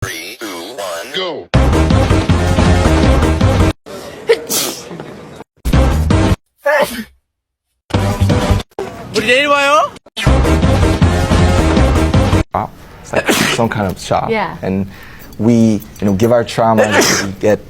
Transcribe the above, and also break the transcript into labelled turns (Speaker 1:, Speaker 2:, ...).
Speaker 1: 3, 2, 1, go.
Speaker 2: 우리 내일 봐요.
Speaker 3: It's like some kind of shock.
Speaker 4: Yeah.
Speaker 3: And we, give our trauma, we get